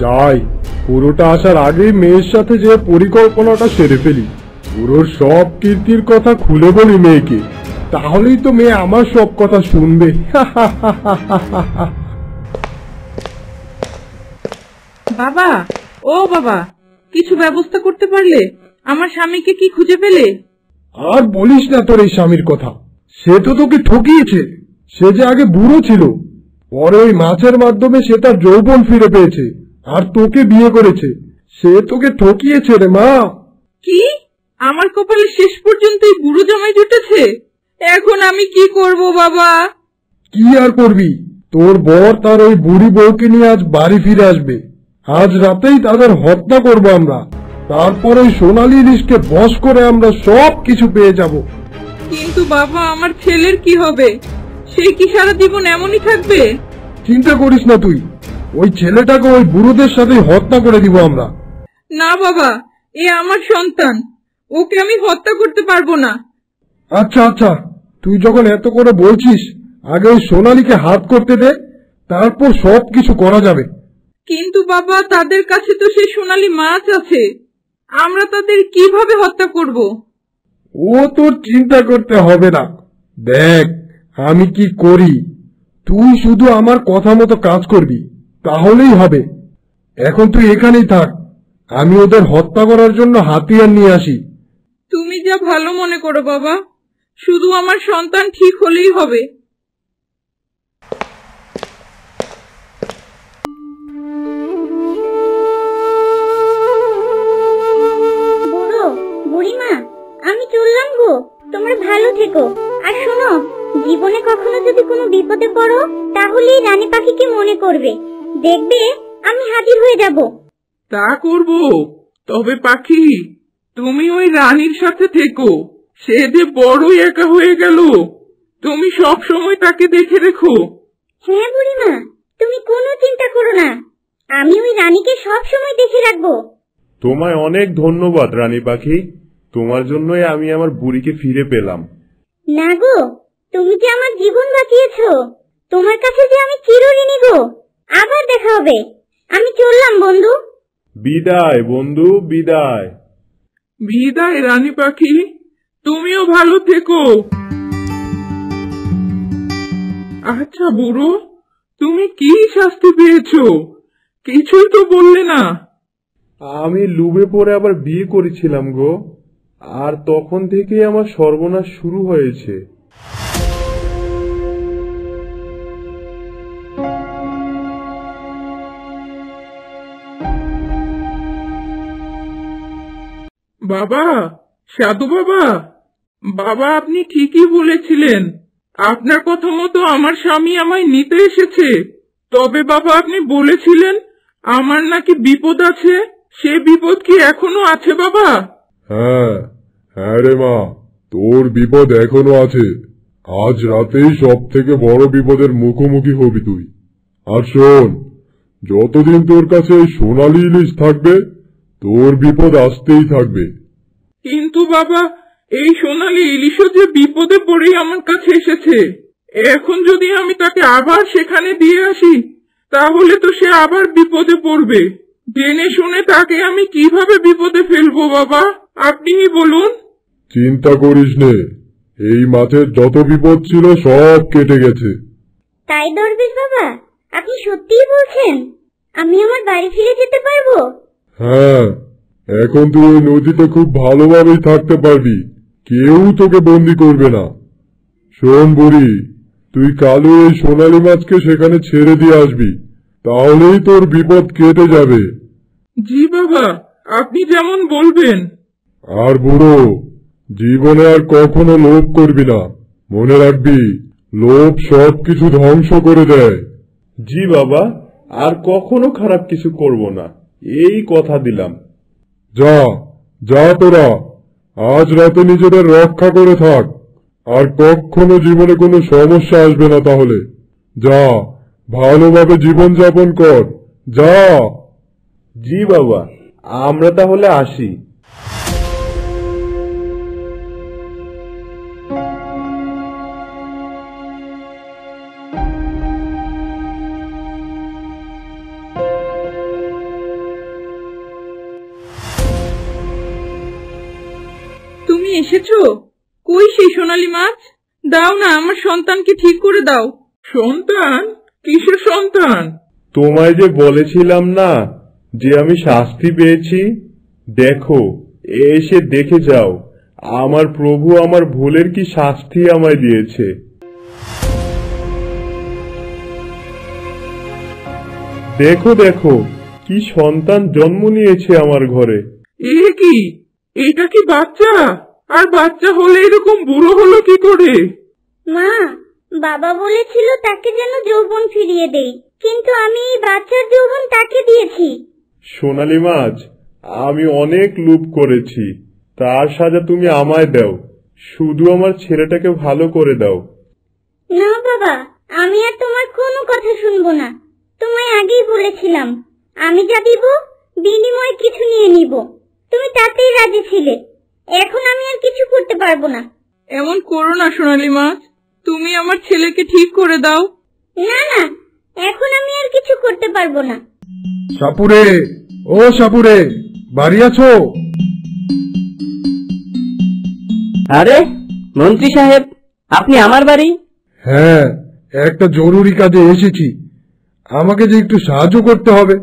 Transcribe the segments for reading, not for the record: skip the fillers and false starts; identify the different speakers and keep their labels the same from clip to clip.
Speaker 1: যাই, পুরোটা আসার আগেই মেয়ের সাথে যে পরিকল্পনাটা সেরে ফেলি। পুরোর সব কীর্তির কথা খুলে বলি মেয়েকে, তাহলেই তো মেয়ে আমার সব কথা শুনবে।
Speaker 2: বাবা, ও বাবা, কিছু ব্যবস্থা করতে পারলে? আমার স্বামীকে কি খুঁজে পেলে?
Speaker 1: আর বলিস না তোর এই স্বামীর কথা। সে তো তোকে ঠকিয়েছে। সে যে আগে বুড়ো ছিল, পরে ওই মাছের মাধ্যমে সে তার যৌবন ফিরে পেয়েছে আর তোকে বিয়ে করেছে। সে তোকে ঠকিয়েছে রে মা।
Speaker 2: কি? আমার কপালে শেষ পর্যন্ত এই বুড়ো জামাই জুটেছে? এখন আমি কি করব বাবা?
Speaker 1: কি আর করবি, তোর বর তার ওই বুড়ি বউকে নিয়ে আজ বাড়ি ফিরে আসবে। আজ রাতেই তাদের হত্যা করবো আমরা। তারপর ওই সোনালী ইলিশকে বশ করে আমরা সব কিছু পেয়ে যাব।
Speaker 2: কিন্তু বাবা, আমার ছেলের কি হবে? সে কি সারা জীবন এমনই থাকবে?
Speaker 1: চিন্তা করিস না তুই, ওই ছেলেটাকে ওই বুড়োদের সাথে হত্যা করে দিব আমরা।
Speaker 2: না বাবা, এ আমার সন্তান, ওকে আমি হত্যা করতে পারবো না।
Speaker 1: আচ্ছা আচ্ছা, তুই যখন এত করে বলছিস, আগে ওই সোনালীকে হাত করতে দে, তারপর সব কিছু করা যাবে।
Speaker 2: কিন্তু বাবা, তাদের কাছে তো সেই সোনালী মাছ আছে, আমরা তাদের কিভাবে হত্যা করব?
Speaker 1: ও তোর চিন্তা করতে হবে না, দেখ আমি কি করি। তুই শুধু আমার কথা মতো কাজ করবি, তাহলেই হবে। এখন তুই এখানেই থাক, আমি ওদের হত্যা করার জন্য হাতিয়ার নিয়ে আসি।
Speaker 2: তুমি যা ভালো মনে করো বাবা, শুধু আমার সন্তান ঠিক হলেই হবে।
Speaker 3: বুড়ো বুড়িমা, আমি চললাম গো। তোমরা ভালো থেকো। আর শোনো, জীবনে কখনো যদি কোনো বিপদে পড়ো, তাহলেই রানী পাখিকে মনে করবে। দেখবে আমি হাজির হয়ে যাব।
Speaker 2: তা করব। তবে পাখি, তুমি ওই রানীর সাথে থেকো। সে যে বড়ই একা হয়ে গেল, তুমি সব সময় তাকে দেখে রেখো।
Speaker 3: হ্যাঁ বুড়িমা, তুমি কোনো চিন্তা করো না, আমি ওই রানীকে সব সময় দেখে রাখবো।
Speaker 4: তোমায় অনেক ধন্যবাদ রানী পাখি, তোমার জন্যই আমি আমার বুড়িকে ফিরে পেলাম।
Speaker 3: না গো, তুমি যে আমার জীবন বাঁচিয়েছো, তোমার কাছে যে আমি চিরঋণী গো। আবার দেখা হবে, আমি চললাম বন্ধু।
Speaker 4: বিদায় বন্ধু, বিদায়।
Speaker 2: বিদায় রানী পাখি, তুমিও ভালো থেকো। আচ্ছা বুড়ো, তুমি কি শাস্তি পেয়েছো? কিছুই তো বললে না।
Speaker 4: আমি লুবে পড়ে আবার বিয়ে করেছিলাম গো, আর তখন থেকেই আমার সর্বনাশ শুরু হয়েছে।
Speaker 2: বাবা, সাধু বাবা, বাবা আপনি ঠিকই বলেছিলেন। আপনার কথা মতো আমার স্বামী আমায় নিতে এসেছে। তবে বাবা, আপনি বলেছিলেন আমার নাকি বিপদ আছে, সে বিপদ কি এখনো আছে বাবা?
Speaker 1: হ্যাঁ হ্যাঁ রে মা, তোর বিপদ এখনো আছে। আজ রাতেই সব থেকে বড় বিপদের মুখোমুখি হবি তুই। আর শোন, যতদিন তোর কাছে এই সোনালী ইলিশ থাকবে, তোর বিপদ আসতেই থাকবে।
Speaker 2: কিন্তু বাবা, এই সোনালী ইলিশও যে বিপদে পড়েই আমার কাছে এসেছে। এখন যদি আমি তাকে আবার সেখানে দিয়ে আসি, তাহলে তো সে আবার বিপদে পড়বে। জেনে শুনে তাকে আমি কিভাবে বিপদে ফেলবো বাবা, আপনিই বলুন।
Speaker 1: চিন্তা করিস নে, এই মাছের যত বিপদ ছিল সব কেটে গেছে।
Speaker 3: তাই দরবেশ বাবা, আপনি সত্যিই বলছেন আমি আমার বাড়ি ফিরে যেতে পারবো?
Speaker 1: হ্যাঁ, এখন তুই ওই নদীতে খুব ভালোভাবেই থাকতে পারবি, কেউ তোকে বন্দি করবে না। শোন বুড়ি, তুই কালই এই সোনালী মাছকে সেখানে ছেড়ে দিয়ে আসবি, তাহলেই তোর বিপদ কেটে যাবে।
Speaker 2: জি বাবা, আপনি যেমন বলবেন।
Speaker 1: আর বুড়ো, জীবনে আর কখনো লোভ করবি না, মনে রাখবি লোভ সবকিছু ধ্বংস করে দেয়।
Speaker 4: জি বাবা, আর কখনো খারাপ কিছু করব না, এই কথা দিলাম।
Speaker 1: যা যা তোরা, আজ রাতে নিজেদের রক্ষা করে থাক, আর কখনো জীবনে কোনো সমস্যা আসবে না। তাহলে যা, ভালোভাবে জীবন যাপন কর, যা।
Speaker 4: জি বাবা, আমরা তাহলে আসি।
Speaker 2: এসেছো? কই সেই সোনালী মাছ? দাও না, আমার সন্তানকে ঠিক করে দাও। সন্তান? কিসের সন্তান?
Speaker 4: তোমায় যে বলেছিলাম না যে আমি শাস্তি পেয়েছি, দেখো এসে দেখে যাও আমার প্রভু আমার ভুলের কি শাস্তি আমায় দিয়েছে। দেখো দেখো কি সন্তান জন্ম নিয়েছে আমার ঘরে।
Speaker 2: এ কি? এটা কি বাচ্চা? আর বাচ্চা হলে এরকম বুড়ো হলো কি করে?
Speaker 3: মা, বাবা বলেছিল তাকে যেন যৌবন ফিরিয়ে দেই, কিন্তু আমি এই বাচ্চার যৌবন তাকে দিয়েছি।
Speaker 4: সোনালী মাছ, আমি অনেক লোভ করেছি, তার সাজা তুমি আমায় দাও। শুধু আমার ছেলেটাকে ভালো করে দাও।
Speaker 3: না বাবা, আমি আর তোমার কোনো কথা শুনবো না। তোমায় আগেই বলেছিলাম আমি যা দিব বিনিময়ে কিছু নিয়ে নিব, তুমি তাতেই রাজি ছিলে। এখন আমি আর কিছু করতে পারবো না।
Speaker 2: এমন করো না সোনালী মাছ, তুমি আমার ছেলেকে ঠিক করে দাও।
Speaker 3: না না, এখন আমি আর কিছু করতে পারবো না।
Speaker 1: সাপুরে, ও সাপুরে, বাড়ি আছো?
Speaker 5: আরে মন্ত্রী সাহেব, আপনি আমার বাড়ি?
Speaker 1: হ্যাঁ, একটা জরুরি কাজে এসেছি। আমাকে যে একটু সাহায্য করতে হবে।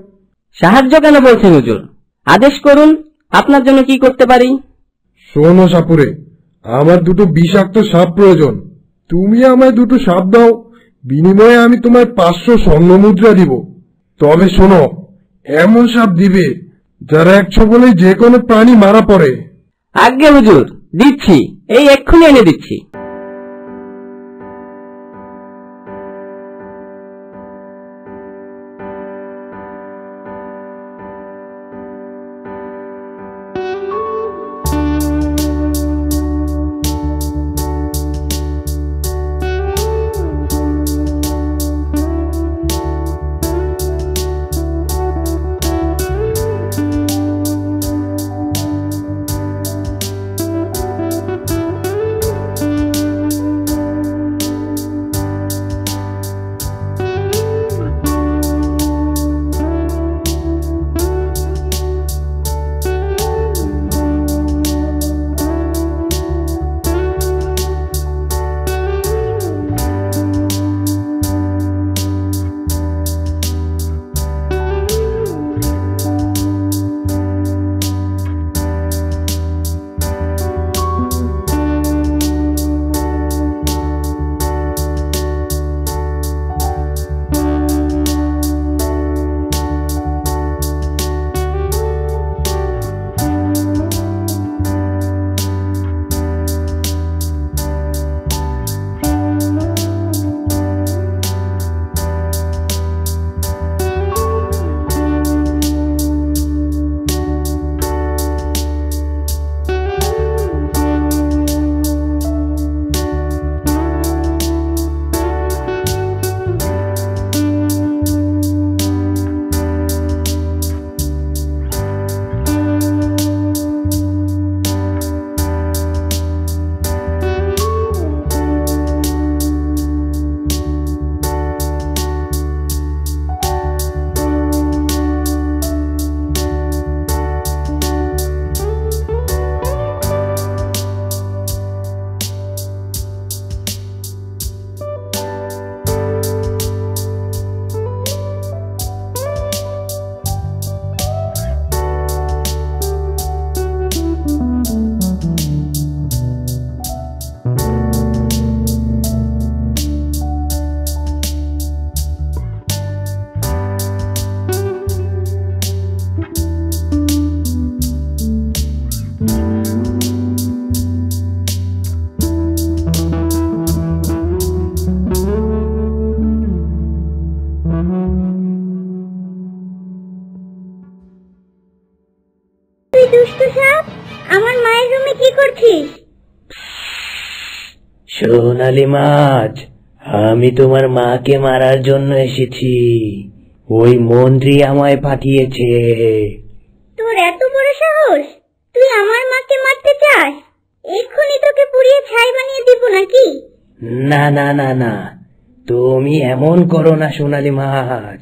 Speaker 5: সাহায্য কেন বলছেন হুজুর? আদেশ করুন, আপনার জন্য কি করতে পারি?
Speaker 1: শোনো সাপুরে, আমার দুটো বিষাক্ত সাপ প্রয়োজন। তুমি আমায় দুটো সাপ দাও, বিনিময়ে আমি তোমায় 500 স্বর্ণ মুদ্রা দিব। তবে শোনো, এমন সাপ দিবে যারা এক ছোবলে যে কোনো প্রাণী মারা পড়ে।
Speaker 5: আজ্ঞে হুজুর, দিচ্ছি, এই এক্ষুনি এনে দিচ্ছি।
Speaker 3: দুষ্ট সাপ, আমার মায়ের রুমে কি করছিস?
Speaker 5: সোনালী মাছ, আমি তোমার মাকে মারার জন্য এসেছি। ওই মন্ত্রী আমায় পাঠিয়েছে।
Speaker 3: তোর এত বড় সাহস, তুই আমার মাকে মারতে চাস? এক্ষুনি তোকে পুড়িয়ে ছাই বানিয়ে দিব নাকি?
Speaker 5: না না না না, তুমি এমন করো না সোনালী মাছ,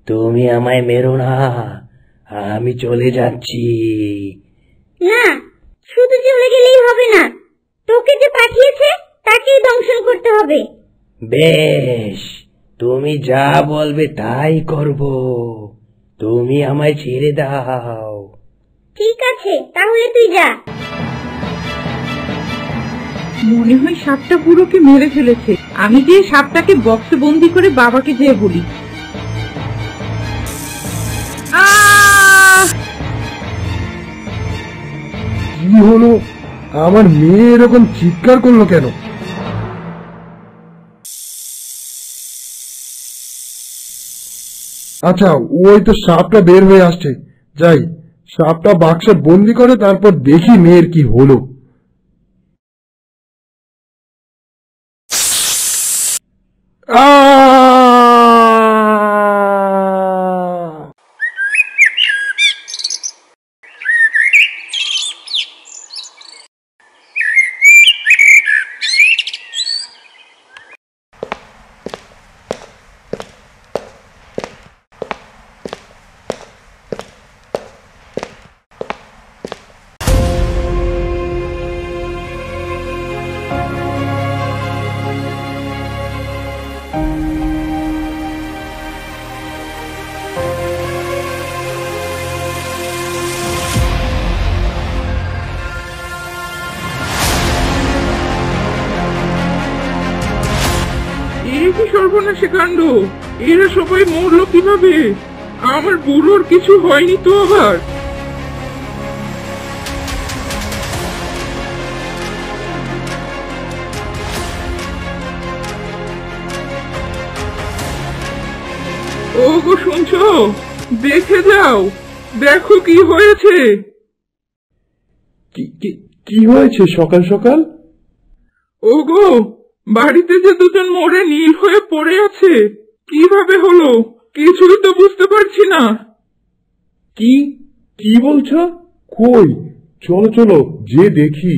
Speaker 5: তুমি আমায় মেরো না, আমি চলে যাচ্ছি।
Speaker 3: না, শুধু চলে গেলেই হবে না, তোকে যে পাঠিয়েছে তাকেই দংশন করতে হবে।
Speaker 5: বেশ, তুমি যা বলবে তাই করব। তুমি আমায় ছেড়ে দাও।
Speaker 3: ঠিক আছে, তাহলে তুই যা।
Speaker 2: মনে হয় সাপটা বুড়োকে মেরে ফেলেছে। আমি যে সাপটাকে বক্সে বন্দি করে বাবাকে যেয়ে বলি।
Speaker 6: কি হলো? আমার মেয়ে এরকম চিৎকার করলো কেন? আচ্ছা, ওই তো সাপটা বের হয়ে আসছে। যাই, সাপটা বাক্সে বন্দি করে তারপর দেখি মেয়ের কি হলো।
Speaker 2: এ কি সর্বনাশী কাণ্ড! এরা সবাই মরলো কিভাবে? আমার বুড়োর কিছু হয়নি তো আবার? ওগো, শুনছো? দেখে যাও, দেখো কি হয়েছে।
Speaker 4: কি হয়েছে সকাল সকাল?
Speaker 2: ওগো, বাড়িতে যে দুজন মরে নীল হয়ে পড়ে আছে, কিভাবে হলো কিছুই তো বুঝতে পারছি না।
Speaker 4: কি কি বলছো? কই, চলো চলো যে দেখি।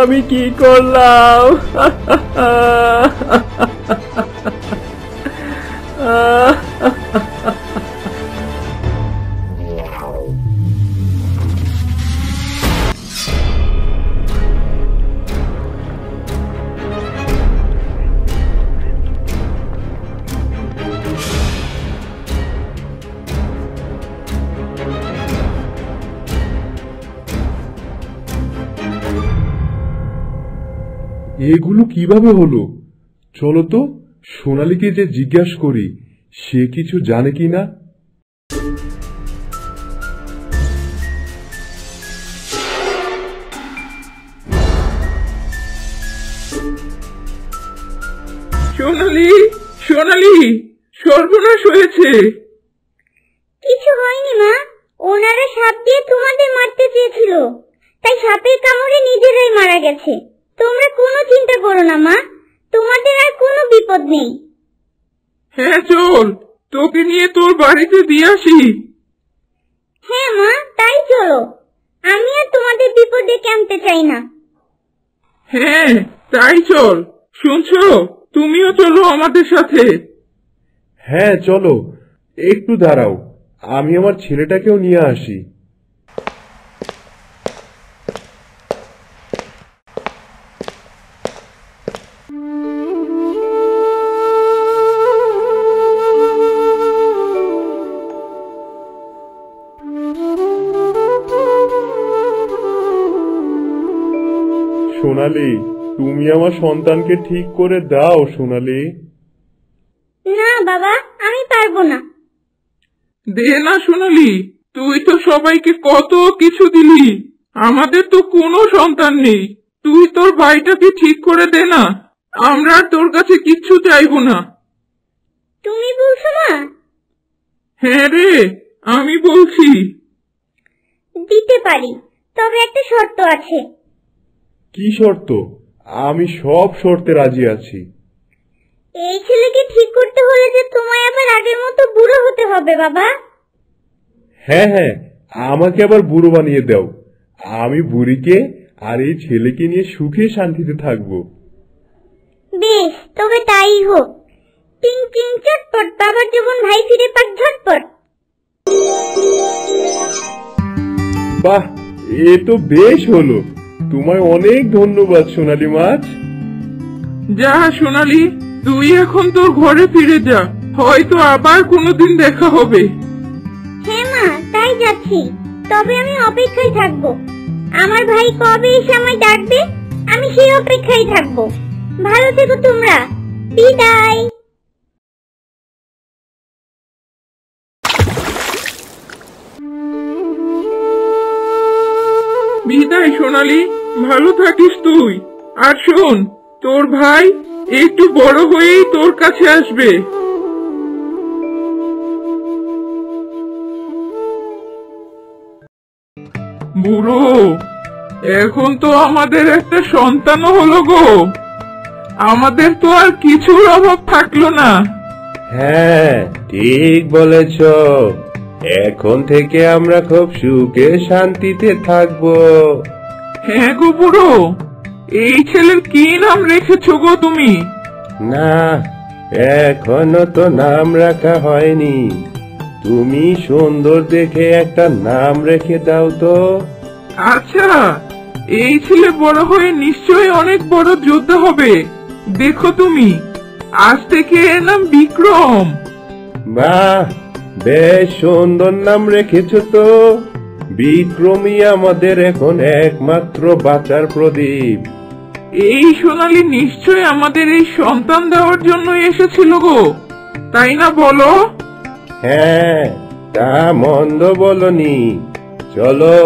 Speaker 4: আমি কি করলাম? এগুলো কিভাবে হলো? চলো তো সোনালীকে যে জিজ্ঞাসা করি, সে কিছু জানে কিনা।
Speaker 2: সোনালী, সোনালী, সর্বনাশ হয়েছে।
Speaker 3: কিছু হয়নি মা, ওনারা সাপ দিয়ে তোমাদের মারতে চেয়েছিল, তাই সাপের কামড়ে নিজেরাই মারা গেছে। তোমরা কোনো চিন্তা করো না মা, তোমাদের আর কোনো বিপদ নেই।
Speaker 2: হ্যাঁ চল, তোকে নিয়ে তোর বাড়িতে দিয়ে আসি।
Speaker 3: হ্যাঁ মা, তাই চলো। আমি আর তোমাদের বিপদ ডেকে আনতে চাই না।
Speaker 2: হ্যাঁ তাই চল। শুনছো, তুমিও চলো আমাদের সাথে।
Speaker 4: হ্যাঁ চলো, একটু দাঁড়াও, আমি আমার ছেলেটাকেও নিয়ে আসি। সোনালি, তুমি আমার সন্তানকে ঠিক করে দাও সোনালি।
Speaker 3: না বাবা, আমি পারবো না।
Speaker 2: দে না সোনালি, তুই তো সবাইকে কত কিছু দিলি, আমাদের তো কোনো সন্তান নেই। তুই তোর ভাইটাকে ঠিক করে দে না, আমরা আর তোর কাছে কিচ্ছু চাইবো না।
Speaker 3: তুমি বলছো না?
Speaker 2: হ্যাঁ রে, আমি বলছি।
Speaker 3: দিতে পারি, তবে একটা শর্ত আছে।
Speaker 4: কি শর্ত? আমি সব শর্তে রাজি আছি।
Speaker 3: এই ছেলেকে ঠিক করতে হলে যে তোমায় আবার আগের মতো বুড়ো হতে হবে বাবা।
Speaker 4: হ্যাঁ হ্যাঁ, আমাকে আবার বুড়ো বানিয়ে দাও। আমি বুড়িকে আর এই ছেলেকে নিয়ে সুখে শান্তিতে থাকবো।
Speaker 3: বেশ, তবে তাই হোক। টিং টিং চটপট, বাবার যেমন ভাই ফিরে পাক ঝটপট।
Speaker 4: বাহ, এ তো বেশ হলো। তোমায় অনেক ধন্যবাদ সোনালি মাছ।
Speaker 2: যা সোনালি, তুই এখন তোর ঘরে ফিরে যা, হয়তো আবার কোনোদিন দেখা হবে।
Speaker 3: হ্যাঁ মা, তাই যাচ্ছি। তবে আমি অপেক্ষায় থাকবো। আমার ভাই কবে এসে আমায় ডাকবে, আমি সেই অপেক্ষায় থাকবো। ভালো থেকো তোমরা। বিদায়।
Speaker 2: বিদায় সোনালি, ভালো থাকিস তুই। আর শোন, তোর ভাই একটু বড় হয়েই তোর কাছে আসবে। বুড়ো, এখন তো আমাদের একটা সন্তানও হলো গো, আমাদের তো আর কিছুর অভাব থাকলো না।
Speaker 4: হ্যাঁ, ঠিক বলেছ। এখন থেকে আমরা খুব সুখে শান্তিতে থাকবো।
Speaker 2: হ্যাঁ গো বুড়ো, এই ছেলের কি নাম রেখেছো গো তুমি?
Speaker 4: না, এখনো তো নাম রাখা হয়নি। তুমি সুন্দর দেখে একটা নাম রেখে দাও তো।
Speaker 2: আচ্ছা, এই ছেলে বড় হয়ে নিশ্চয়ই অনেক বড় যোদ্ধা হবে। দেখো তুমি, আজ থেকে এর নাম বিক্রম।
Speaker 4: বাহ, বেশ সুন্দর নাম রেখেছো তো। বিক্রমই আমাদের এখন একমাত্র বাঁচার প্রদীপ।
Speaker 2: এই সোনালি নিশ্চয় আমাদের এই সন্তান দেওয়ার জন্য এসেছিল গো, তাই না বলো?
Speaker 4: হ্যাঁ, তা মন্দ বলনি। চলো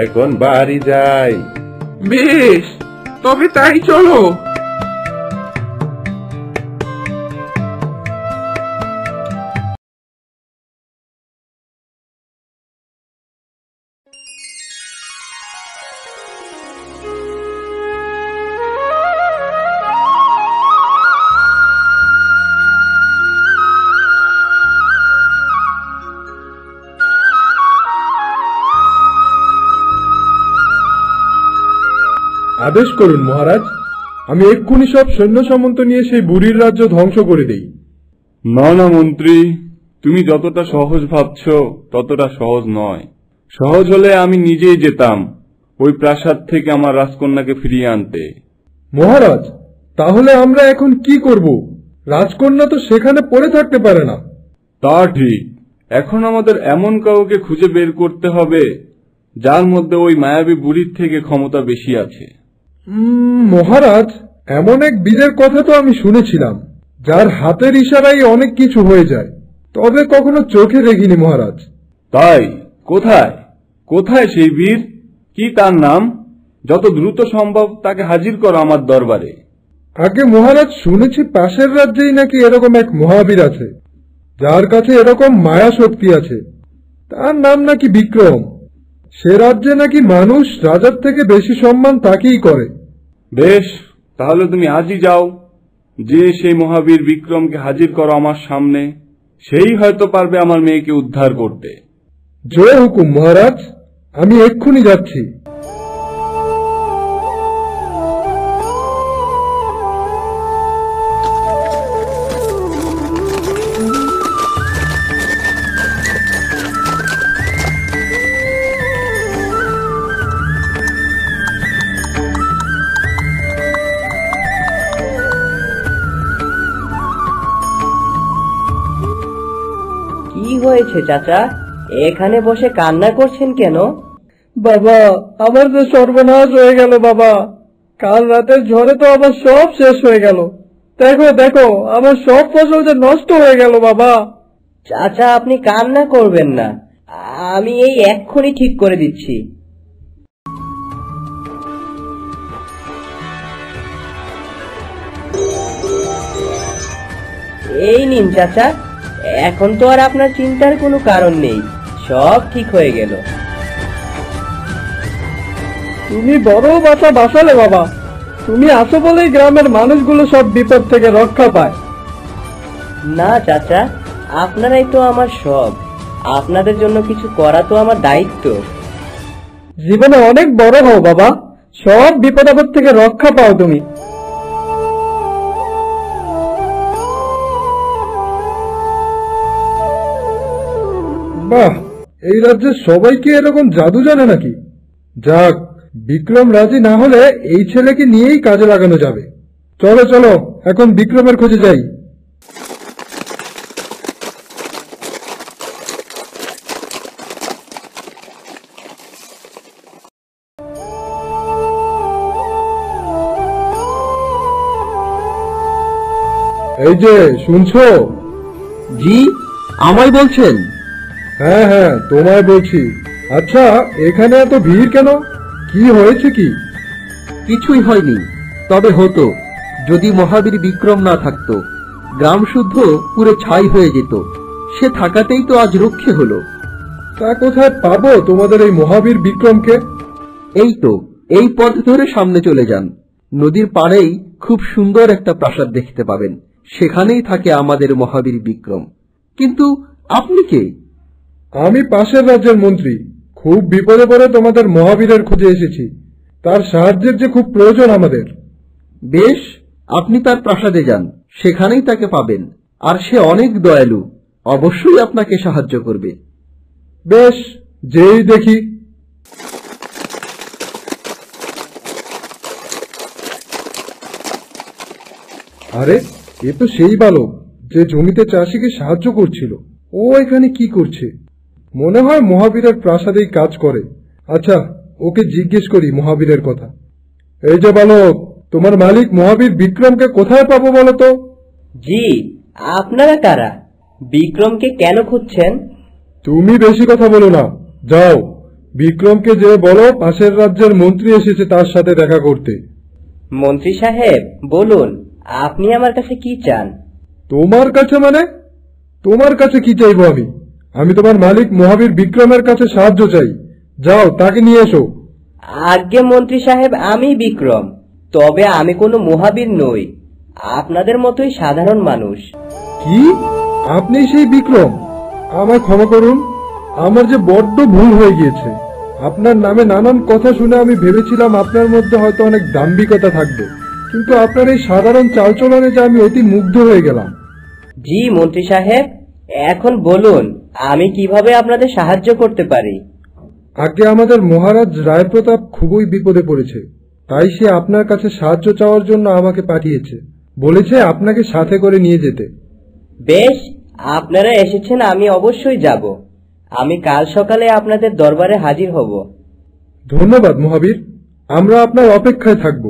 Speaker 4: এখন বাড়ি যাই।
Speaker 2: বেশ, তবে তাই চলো।
Speaker 6: আদেশ করুন মহারাজ, আমি এক্ষুনি সব সৈন্য সামন্ত নিয়ে সেই বুড়ির রাজ্য ধ্বংস করে দেই।
Speaker 7: না না মন্ত্রী, তুমি যতটা সহজ ভাবছ ততটা সহজ নয়। সহজ হলে আমি নিজেই যেতাম ওই প্রাসাদ থেকে আমার রাজকন্যাকে ফিরিয়ে আনতে।
Speaker 6: মহারাজ, তাহলে আমরা এখন কি করব? রাজকন্যা তো সেখানে পড়ে থাকতে পারে না।
Speaker 7: তা ঠিক, এখন আমাদের এমন কাউকে খুঁজে বের করতে হবে যার মধ্যে ওই মায়াবী বুড়ির থেকে ক্ষমতা বেশি আছে।
Speaker 6: মহারাজ, এমন এক বীরের কথা তো আমি শুনেছিলাম, যার হাতের ইশারায় অনেক কিছু হয়ে যায়, তবে কখনো চোখে দেখিনি মহারাজ।
Speaker 7: তাই? কোথায় কোথায় সেই বীর? কি তার নাম? যত দ্রুত সম্ভব তাকে হাজির করো আমার দরবারে।
Speaker 6: আগে মহারাজ, শুনেছি পাশের রাজ্যেই নাকি এরকম এক মহাবীর আছে, যার কাছে এরকম মায়া শক্তি আছে। তার নাম নাকি বিক্রম। সে রাজ্যে নাকি মানুষ রাজার থেকে বেশি সম্মান তাকেই করে।
Speaker 7: বেশ, তাহলে তুমি আজই যাও, যে সেই মহাবীর বিক্রমকে হাজির করো আমার সামনে। সেই হয়তো পারবে আমার মেয়েকে উদ্ধার করতে।
Speaker 6: জয় হুকুম মহারাজ, আমি এক্ষুনি যাচ্ছি।
Speaker 5: কি হয়েছে চাচা? এখানে বসে কান্না করছেন কেন?
Speaker 6: বাবা, আমার যে সর্বনাশ হয়ে গেল বাবা। কাল রাতের ঝড়ে তো আবার সব শেষ হয়ে গেল। দেখো দেখো, আমার সব ফসল যে নষ্ট হয়ে গেল বাবা।
Speaker 5: চাচা, আপনি কান্না করবেন না, আমি এই এক্ষুনি ঠিক করে দিচ্ছি। এই নিন চাচা, এখন তো আর আপনার চিন্তার কোনো কারণ নেই, সব ঠিক হয়ে গেল।
Speaker 6: তুমি বড় বাসা বাসালে বাবা। তুমি আসো বলেই গ্রামের মানুষগুলো সব বিপদ থেকে রক্ষা পায়।
Speaker 5: না চাচা, আপনারাই তো আমার সব, আপনাদের জন্য কিছু করা তো আমার দায়িত্ব।
Speaker 6: জীবনে অনেক বড় হও বাবা, সব বিপদ আপদ থেকে রক্ষা পাও তুমি। বাহ, এই রাজ্যের সবাইকে এরকম জাদু জানে নাকি? যাক, বিক্রম রাজি না হলে এই ছেলেকে নিয়েই কাজে লাগানো যাবে। চলো চলো, এখন বিক্রমের খোঁজে যাই। এই যে শুনছো?
Speaker 8: জি, আমায় বলছেন?
Speaker 6: হ্যাঁ হ্যাঁ, তোমায় বলছি। আচ্ছা, এখানে এত ভিড় কেন? কি হয়েছে কি?
Speaker 8: কিছুই হয়নি, তবে হতো যদি মহাবীর বিক্রম না থাকতো। গ্রাম শুদ্ধ পুরো ছাই হয়ে যেত। সে থাকাতেই তো আজ রক্ষে হলো।
Speaker 6: তা কোথায় পাবো তোমাদের এই মহাবীর বিক্রমকে?
Speaker 8: এই তো, এই পথ ধরে সামনে চলে যান। নদীর পাড়েই খুব সুন্দর একটা প্রাসাদ দেখতে পাবেন। সেখানেই থাকে আমাদের মহাবীর বিক্রম। কিন্তু আপনি কে?
Speaker 6: আমি পাশের রাজ্যের মন্ত্রী। খুব বিপদে পড়ে তোমাদের মহাবীরের খোঁজে এসেছি। তার সাহায্যের যে খুব প্রয়োজন আমাদের।
Speaker 8: বেশ, আপনি তার প্রাসাদে যান, সেখানেই তাকে পাবেন। আর সে অনেক দয়ালু, অবশ্যই আপনাকে সাহায্য করবে।
Speaker 6: বেশ, যেই দেখি। আরে, এ তো সেই বালক যে জমিতে চাষিকে সাহায্য করছিল। ও এখানে কি করছে? মনে হয় মহাবীরের প্রাসাদেই কাজ করে। আচ্ছা, ওকে জিজ্ঞেস করি মহাবীরের কথা। এই যে বালক, তোমার মালিক মহাবীর বিক্রমকে কোথায় পাবো বলো তো?
Speaker 5: জি, আপনারা কারা? বিক্রমকে কেন খুঁজছেন?
Speaker 6: তুমি বেশি কথা বলো না, যাও বিক্রমকে যে বলো পাশের রাজ্যের মন্ত্রী এসেছে তার সাথে দেখা করতে।
Speaker 5: মন্ত্রী সাহেব, বলুন আপনি আমার কাছে কি চান?
Speaker 6: তোমার কাছে মানে? তোমার কাছে কি চাইবো আমি? আমি তোমার মালিক মহাবীর বিক্রমের কাছে সাহায্য চাই। যাও, তাকে নিয়ে এসো।
Speaker 5: আজ্ঞে মন্ত্রী সাহেব, আমি বিক্রম, তবে আমি কোনো মহাবীর নই, আপনাদের মতোই সাধারণ মানুষ।
Speaker 6: কি? আপনি সেই বিক্রম? আমায় ক্ষমা করুন, আমার যে বড্ড ভুল হয়ে গিয়েছে। আপনার নামে নানান কথা শুনে আমি ভেবেছিলাম আপনার মধ্যে হয়তো অনেক দাম্ভিকতা থাকবে, কিন্তু আপনার এই সাধারণ চালচলনে যে আমি অতি মুগ্ধ হয়ে গেলাম।
Speaker 5: জি মন্ত্রী সাহেব, এখন বলুন আমি কিভাবে আপনাদের সাহায্য করতে পারি?
Speaker 6: আগে আমাদের মহারাজ রায়প্রতাপ খুবই বিপদে পড়েছে, তাই সে আপনার কাছে সাহায্য চাওয়ার জন্য আমাকে পাঠিয়েছে। বলেছে আপনাকে সাথে করে নিয়ে যেতে।
Speaker 5: বেশ, আপনারা এসেছেন, আমি অবশ্যই যাব। আমি কাল সকালে আপনাদের দরবারে হাজির হব।
Speaker 6: ধন্যবাদ মহাবীর, আমরা আপনার অপেক্ষায় থাকব।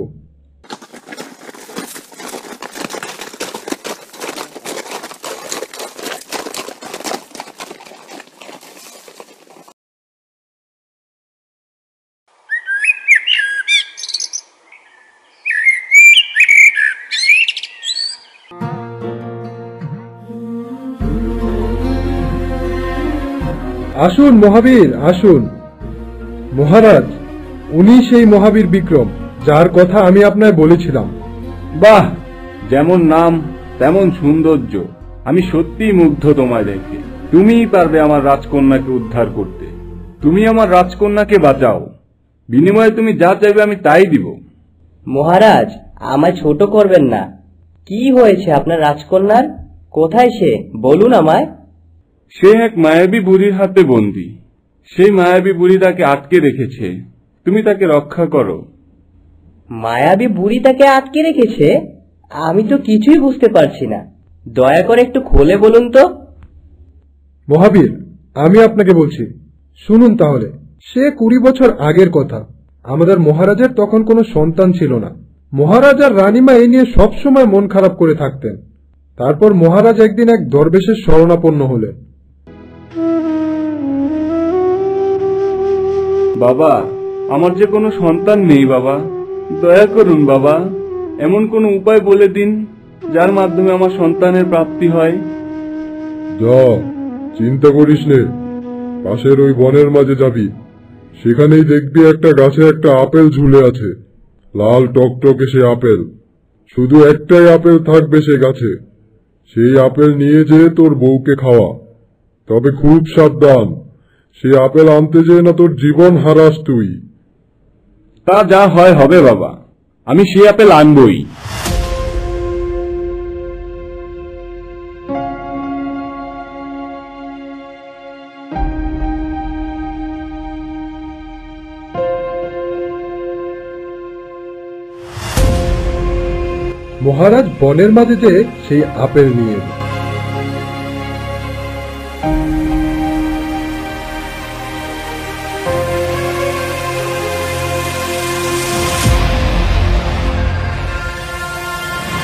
Speaker 6: আসুন মহাবীর, আসুন। মহারাজ, উনি সেই মহাবীর বিক্রম যার কথা আমি আপনায় বলেছিলাম।
Speaker 7: বাহ, যেমন নাম তেমন সৌন্দর্য। আমি সত্যিই মুগ্ধ তোমায় দেখে। তুমিই পারবে আমার রাজকন্যাকে উদ্ধার করতে। তুমি আমার রাজকন্যাকে বাঁচাও, বিনিময়ে তুমি যা চাইবে আমি তাই দিব।
Speaker 5: মহারাজ, আমায় ছোট করবেন না। কি হয়েছে আপনার রাজকন্যার? কোথায় সে, বলুন আমায়।
Speaker 7: সে এক মায়াবী বুড়ির হাতে বন্দী। সেই মায়াবী বুড়ি তাকে আটকে রেখেছে। তুমি তাকে রক্ষা করো।
Speaker 5: মায়াবী বুড়ি তাকে আটকে রেখেছে? আমি তো কিছুই বুঝতে পারছি না, দয়া করে একটু খুলে বলুন তো।
Speaker 6: মহাবীর, আমি আপনাকে বলছি, শুনুন তাহলে। সে 20 বছর আগের কথা। আমাদের মহারাজের তখন কোনো সন্তান ছিল না। মহারাজ আর রানীমা এই নিয়ে সবসময় মন খারাপ করে থাকতেন। তারপর মহারাজ একদিন এক দরবেশের শরণাপন্ন হলেন।
Speaker 7: বাবা, আমার যে কোনো সন্তান নেই বাবা, দয়া করুন বাবা, এমন কোনো উপায় বলে দিন যার মাধ্যমে আমার সন্তানের প্রাপ্তি হয়।
Speaker 1: যা, চিন্তা করিস নে, পাশের ওই বনের মাঝে যাবি, সেখানেই দেখবি একটা গাছে একটা আপেল ঝুলে আছে, লাল টকটকে সে আপেল, শুধু একটাই আপেল থাকবে সে গাছে। সেই আপেল নিয়ে যেয়ে তোর বউকে খাওয়া, তবে খুব সাবধান, সেই আপেল আনতে যেয়ে না তোর জীবন হারাস তুই।
Speaker 7: তা যা হয় হবে বাবা, আমি সেই আপেল আনবই।
Speaker 6: মহারাজ বনের মাঝে যেয়ে সেই আপেল নিয়ে এলেন।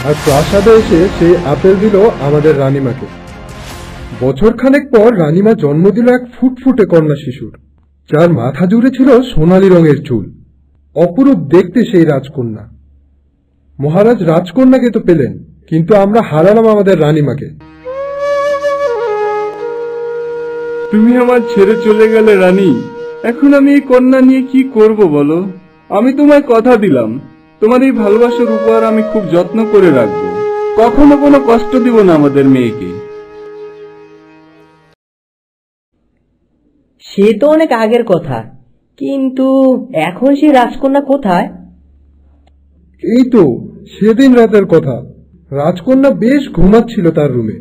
Speaker 6: আর প্রাসাদে এসে সেই আপেল দিল আমাদের রানীমাকে। বছরখানেক পর রানীমা জন্ম দিল এক ফুটফুটে কন্যা শিশুর, যার মাথা জুড়ে ছিল সোনালী রঙের চুল। অপরূপ দেখতে সেই রাজকন্যা। মহারাজ রাজকন্যাকে তো পেলেন, কিন্তু আমরা হারালাম আমাদের রানীমাকে।
Speaker 7: তুমি আমার ছেড়ে চলে গেলে রানী, এখন আমি এই কন্যা নিয়ে কি করব বলো? আমি তোমায় কথা দিলাম, তোমার এই ভালোবাসার উপহার আমি খুব যত্ন করে রাখবো, কখনো কোনো কষ্ট দিব না আমাদের মেয়েকে।
Speaker 5: সে তো অনেক আগের কথা, কিন্তু এখন সেই রাজকন্যা কোথায়?
Speaker 6: এই তো সেদিন রাতের কথা, রাজকন্যা বেশ ঘুমাচ্ছিল তার রুমে।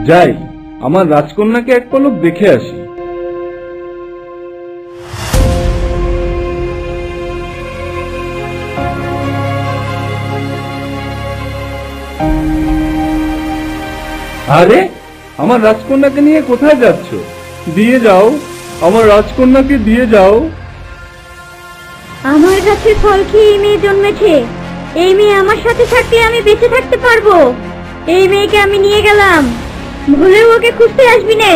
Speaker 7: যাই, আমার রাজকন্যাকে এক পলক দেখে আসি। আরে, আমার রাজকন্যাকে নিয়ে কোথায় যাচ্ছ? দিয়ে যাও, আমার রাজকন্যাকে দিয়ে যাও।
Speaker 3: আমার গাছের ফল খেয়ে এই মেয়ে জন্মেছে। এই মেয়ে আমার সাথে থাকতে আমি বেঁচে থাকতে পারবো। এই মেয়েকে আমি নিয়ে গেলাম, ভুলেও ওকে খুঁজতে আসবি না।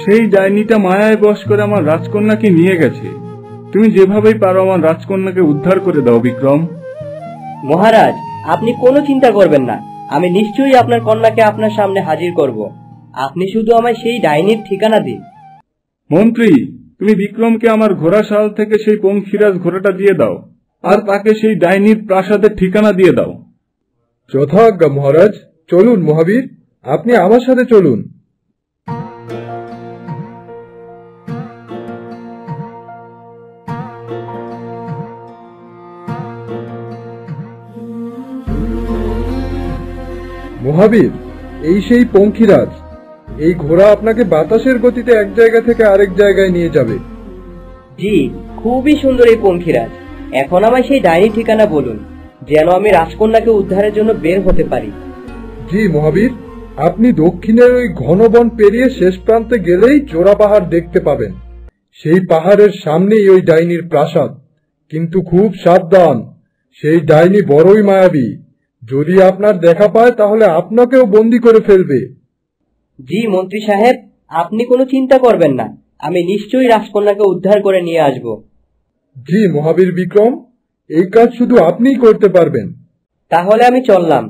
Speaker 7: সেই ডাইনিটা মায়ায় বশ করে আমার রাজকন্যাকে নিয়ে গেছে। তুমি যেভাবেই পারো আমার রাজকন্যাকে উদ্ধার করে দাও বিক্রম।
Speaker 5: মহারাজ, আপনি কোনো চিন্তা করবেন না, আমি নিশ্চয়ই আপনার কন্যাকে আপনার সামনে হাজির করব। আপনি শুধু আমায় সেই ডাইনির ঠিকানা দিন।
Speaker 7: মন্ত্রী, তুমি বিক্রমকে আমার ঘোড়াশাল থেকে সেই পঙ্খিরাজ ঘোড়াটা দিয়ে দাও, আর তাকে সেই ডাইনির প্রাসাদের ঠিকানা দিয়ে দাও।
Speaker 6: যথাজ্ঞা মহারাজ। চলুন মহাবীর, আপনি আমার সাথে চলুন। মহাবীর, এই সেই পঙ্খিরাজ। এই ঘোড়া আপনাকে বাতাসের গতিতে এক জায়গা থেকে আরেক জায়গায় নিয়ে যাবে।
Speaker 5: জি, খুবই সুন্দর এই পঙ্খিরাজ। এখন আমায় সেই ডাইনি ঠিকানা বলুন, যেন আমি রাজকন্যাকে উদ্ধারের জন্য বের হতে পারি।
Speaker 6: জি মহাবীর, আপনি দক্ষিণের ওই ঘন বন পেরিয়ে শেষ প্রান্তে গেলেই চোরা পাহাড় দেখতে পাবেন। সেই পাহাড়ের সামনেই ওই ডাইনির প্রাসাদ। কিন্তু খুব সাবধান, সেই ডাইনি বড়ই মায়াবী। যদি আপনার দেখা পায় তাহলে আপনাকেও বন্দী করে ফেলবে।
Speaker 5: জি মন্ত্রী সাহেব, আপনি কোনো চিন্তা করবেন না, আমি নিশ্চয়ই রাজকন্যাকে উদ্ধার করে নিয়ে আসব।
Speaker 6: জি মহাবীর বিক্রম, এই কাজ শুধু আপনিই করতে পারবেন।
Speaker 5: তাহলে আমি চললাম।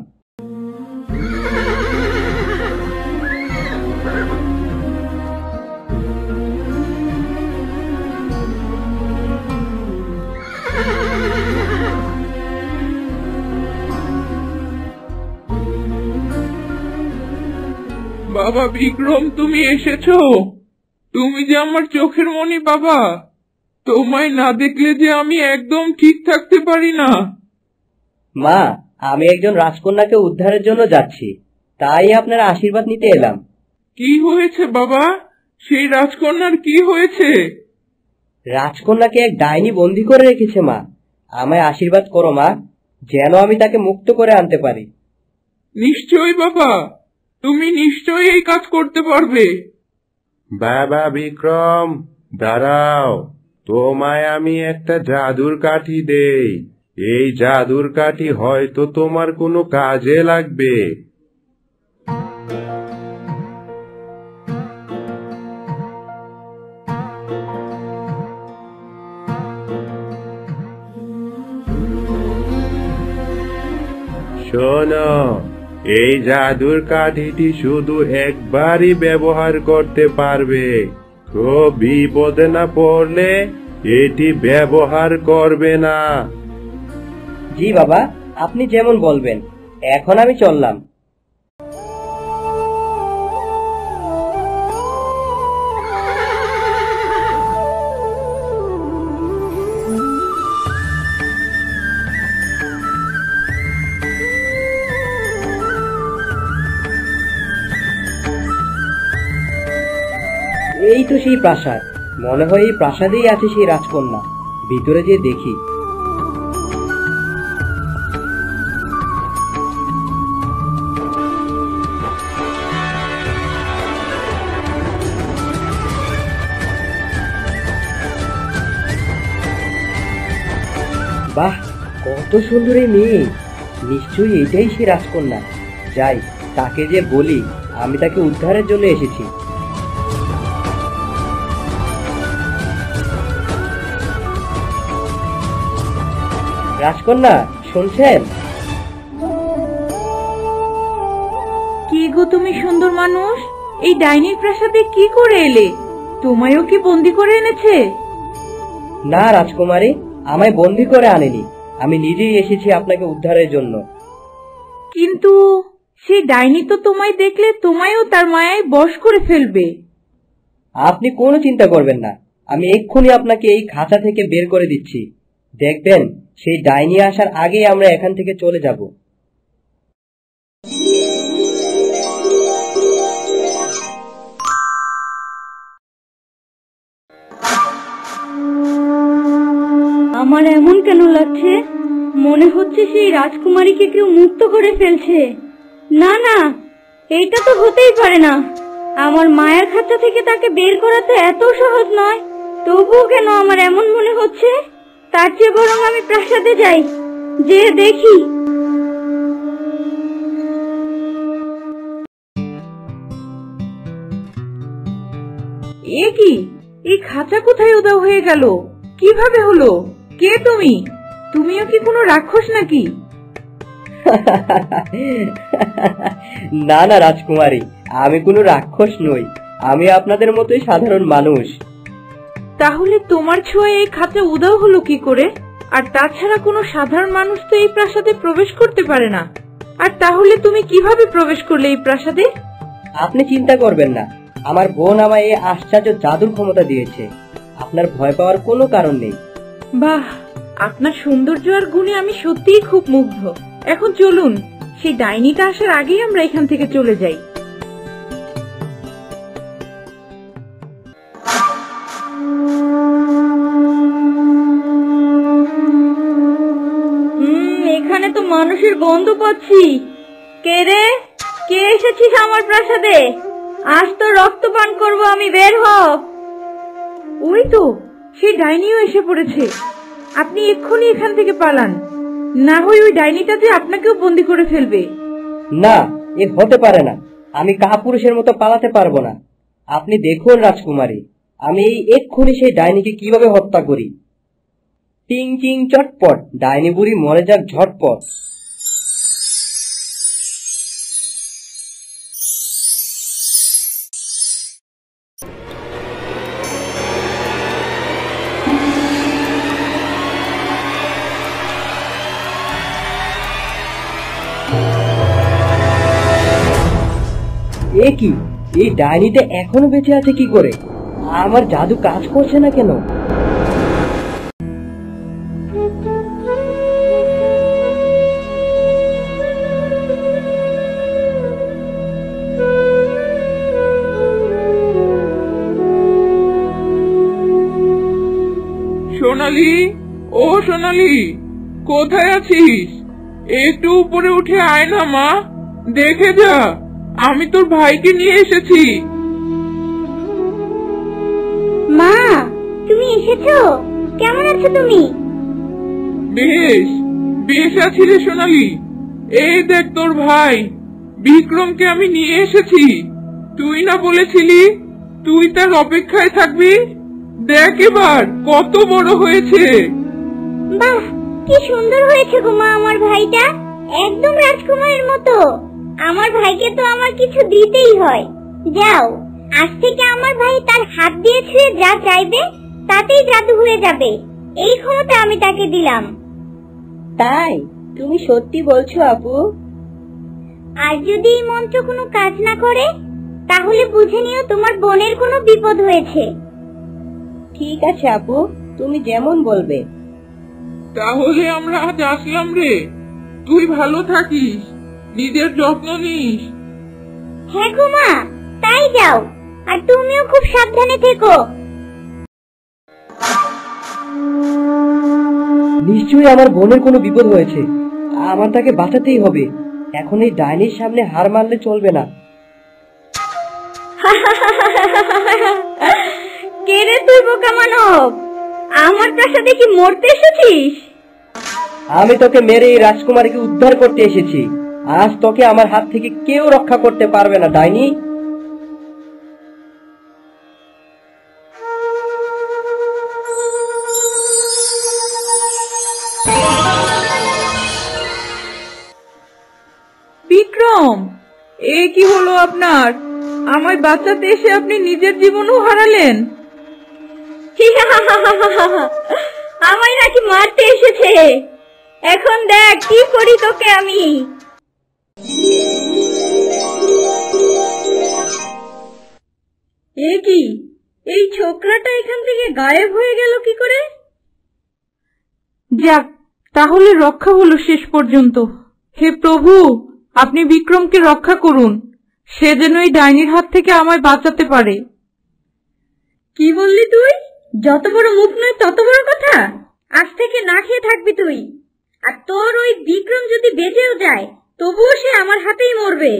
Speaker 2: বাবা বিক্রম, তুমি এসেছো? তুমি যে আমার চোখের মণি বাবা, তোমায় না দেখলে যে আমি একদম ঠিক থাকতে পারি না।
Speaker 5: মা, আমি একজন রাজকন্যাকে উদ্ধারের জন্য যাচ্ছি, তাই আপনার আশীর্বাদ নিতে এলাম।
Speaker 2: কি হয়েছে বাবা? সেই রাজকন্যার কি হয়েছে?
Speaker 5: রাজকন্যাকে এক ডাইনি বন্দী করে রেখেছে মা। আমায় আশীর্বাদ করো মা, যেন আমি তাকে মুক্ত করে আনতে পারি।
Speaker 2: নিশ্চয়ই বাবা, তুমি নিশ্চয়ই এই কাজ করতে পারবে।
Speaker 4: বাবা বিক্রম, দাঁড়াও, তোমায় আমি একটা জাদুর কাঠি দেই। এই জাদুর কাঠি হয়তো তোমার কোনো কাজে লাগবে। শোনো, এই জাদুর কাঠিটি শুধু একবারই ব্যবহার করতে পারবে। খুব বিপদে না পড়লে এটি ব্যবহার করবে না।
Speaker 5: জি বাবা, আপনি যেমন বলবেন। এখন আমি চললাম। এই তো সেই প্রাসাদ। মনে হয় এই প্রাসাদেই আছে সেই রাজকন্যা। ভিতরে যে দেখি। বাহ, কত সুন্দর এই মেয়ে! নিশ্চয়ই এটাই সেই রাজকন্যা। যাই, তাকে যে বলি আমি তাকে উদ্ধারের জন্য এসেছি। রাজকন্যা, শুনছেন?
Speaker 9: কি গো তুমি সুন্দর মানুষ, এই ডাইনির প্রাসাদে কি করে এলে? তোমায়ও কি বন্দি করে এনেছে?
Speaker 5: না রাজকুমারী, আমায় বন্দি করে আনেনি। আমি নিজেই এসেছি আপনাকে উদ্ধারের জন্য।
Speaker 9: কিন্তু সেই ডাইনি তো তোমায় দেখলে তোমায়ও তার মায়ায় বশ করে ফেলবে।
Speaker 5: আপনি কোনো চিন্তা করবেন না, আমি এক্ষুনি আপনাকে এই খাঁচা থেকে বের করে দিচ্ছি। দেখবেন, সেই ডাইনি আসার আগেই আমরা এখান থেকে চলে যাব।
Speaker 3: আমার এমন কেন লাগছে? মনে হচ্ছে সেই রাজকুমারীকে কেউ মুক্ত করে ফেলছে। না না, এইটা তো হতেই পারে না। আমার মায়ের খাঁচা থেকে তাকে বের করা তো এত সহজ নয়। তবুও কেন আমার এমন মনে হচ্ছে? তার চেয়ে বরং আমি প্রাসাদে যাই, যে দেখি।
Speaker 9: এ কি, এই খাঁচা কোথায় উধাও হয়ে গেল? কিভাবে হলো? কে তুমি? তুমিও কি কোনো রাক্ষস নাকি?
Speaker 5: না না রাজকুমারী, আমি কোনো রাক্ষস নই। আমি আপনাদের মতোই সাধারণ মানুষ।
Speaker 9: তাহলে তোমার ছোঁয়ায় এই খাঁচা উধাও হলো কি করে? আর তাছাড়া কোনো সাধারণ মানুষ তো এই প্রাসাদে প্রবেশ করতে পারে না। আর তাহলে তুমি কিভাবে প্রবেশ করলে এই প্রাসাদে?
Speaker 5: আপনি চিন্তা করবেন না, আমার বোন আমায় এই আশ্চর্য জাদুর ক্ষমতা দিয়েছে। আপনার ভয় পাওয়ার কোনো কারণ নেই।
Speaker 9: বাহ, আপনার সৌন্দর্য আর গুণে আমি সত্যিই খুব মুগ্ধ। এখন চলুন, সেই ডাইনিটা আসার আগেই আমরা এখান থেকে চলে যাই।
Speaker 3: এখানে তো মানুষের গন্ধ পাচ্ছি। কে রে? কে এসেছিস আমার প্রাসাদে? আজ তো রক্তপান করব আমি, বের হ।
Speaker 9: ওই তো সেই ডাইনিও এসে পড়েছে। আপনি এক্ষুনি এখান থেকে পালান, না হয় ওই ডাইনিটা যে আপনাকেও বন্দি করে ফেলবে।
Speaker 5: না, এ হতে পারে না। আমি কাপুরুষের মতো পালাতে পারবো না। আপনি দেখুন রাজকুমারী, আমি এই এক্ষুনি সেই ডাইনিকে কিভাবে হত্যা করি। টিং টিং চটপট, ডাইনি বুড়ি মরে যাক ঝটপট। এ কি, এই ডাইনিটা এখনো বেঁচে আছে কি করে? আমার জাদু কাজ করছে না কেন?
Speaker 2: সোনালি, ও সোনালি, কোথায় আছিস? একটু উপরে উঠে আয় না মা, দেখে যা, আমি তোর ভাইকে নিয়ে এসেছি।
Speaker 3: মা, তুমি এসেছো? কেমন আছো তুমি?
Speaker 2: বেশ বেশ আছি রে সোনালি। এই দেখ তোর ভাই বিক্রমকে আমি নিয়ে এসেছি। তুই না বলেছিলি তুই তার অপেক্ষায় থাকবি? দেখ এবার কত বড় হয়েছে।
Speaker 3: বাহ, কি সুন্দর হয়েছে গো মা আমার ভাইটা, একদম রাজকুমারের মতো। আমার ভাইকে তো আমার কিছু দিতেই হয়। যাও, আজ থেকে আমার ভাই তার হাত দিয়ে ছুঁয়ে যা চাইবে তাতেই জাদু হয়ে যাবে। এই ক্ষমতা আমি তাকে দিলাম।
Speaker 10: তাই তুমি সত্যি বলছো আপু?
Speaker 3: আর যদি এই মন্ত্র কোনো কাজ না করে তাহলে বুঝে নিও তোমার বোনের কোনো বিপদ হয়েছে।
Speaker 10: ঠিক আছে আপু, তুমি যেমন বলবে।
Speaker 2: তাহলে আমরা আজ আসলাম রে, তুই ভালো থাকিস, নিজের যত্ন নিস।
Speaker 3: হ্যাঁ গো মা, তাই যাও, আর তুমিও খুব সাবধানে থেকো।
Speaker 5: নিশ্চয়ই আমার বোনের কোনো বিপদ হয়েছে, আমার তাকে বাঁচাতেই হবে। এখন এই ডাইনির সামনে হার মানলে চলবে না।
Speaker 3: কে রে তুই বোকা মানব? আমার প্রাসাদে কি মরতে এসেছিস?
Speaker 5: আমি তোকে মেরে এই রাজকুমারীকে উদ্ধার করতে এসেছি। আজ তোকে আমার হাত থেকে কেউ রক্ষা করতে পারবে না ডাইনি।
Speaker 9: বিক্রম, এ কি হলো আপনার? আমায় বাঁচাতে এসে আপনি নিজের জীবনও হারালেন।
Speaker 3: আমায় নাকি মারতে এসেছে? এখন দেখ কি করি তোকে আমি।
Speaker 9: এ কি, এই ছোকরাটা এখান থেকে গায়েব হয়ে গেল কি করে? যাক, তাহলে রক্ষা হলো শেষ পর্যন্ত। হে প্রভু, আপনি বিক্রমকে রক্ষা করুন, সে যেন এই ডাইনির হাত থেকে আমায় বাঁচাতে পারে। কি বললি তুই? যত বড় মুখ নয় তত বড় কথা। আজ থেকে না খেয়ে থাকবি তুই। আর তোর ওই বিক্রম যদি বেঁচেও যায় তবুও সে আমার হাতেই মরবে।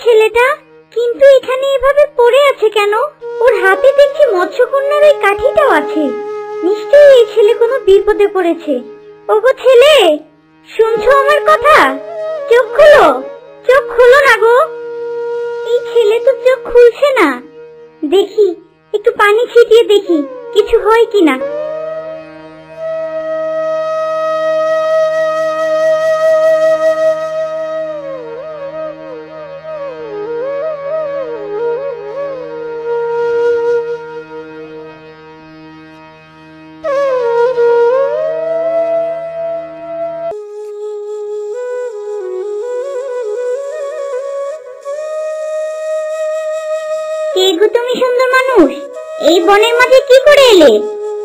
Speaker 3: ছেলেটা কিন্তু এখানে এভাবে পড়ে আছে কেন? ওর হাতে দেখছি মৎস্যকন্যার ওই কাঠিটাও আছে। নিশ্চয়ই এই ছেলে কোনো বিপদে পড়েছে। ওগো ছেলে, শুনছো আমার কথা? চোখ খোলো, চোখ খোলো না গো। এই ছেলে তো চোখ খুলছে না। দেখি, একটু পানি ছিটিয়ে দেখি কিছু হয় কিনা। তুমি সুন্দর মানুষ, এই বনের মাঝে কি করে এলে?